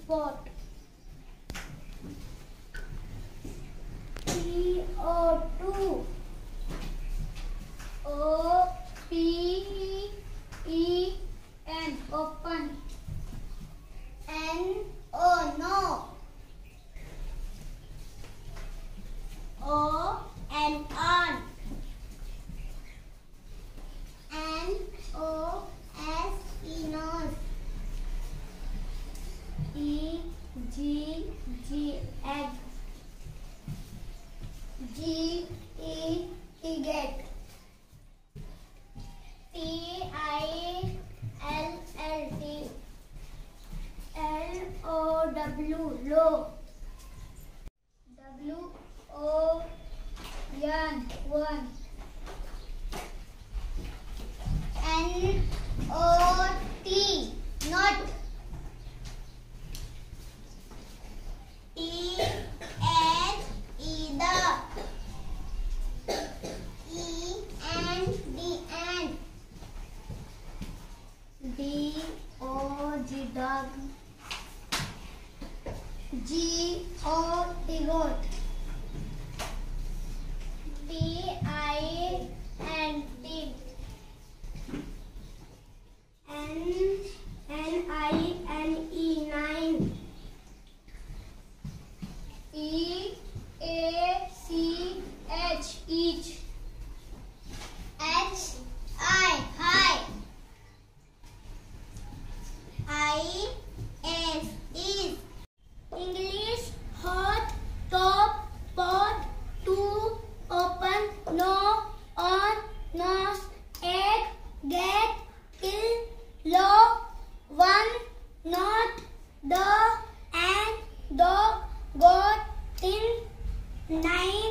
pot. PO2. OPEN open. NO no. ON on. NOSE nose. EGG egg. GET get. TILLT LOW low. WON one. NOT not. TH either. END and. DOG dog. GOT goat. TINT NINE nine. EACH each. HI high. IS is. English hot top pot to open no on nose egg get kill low one not the and dog got in nine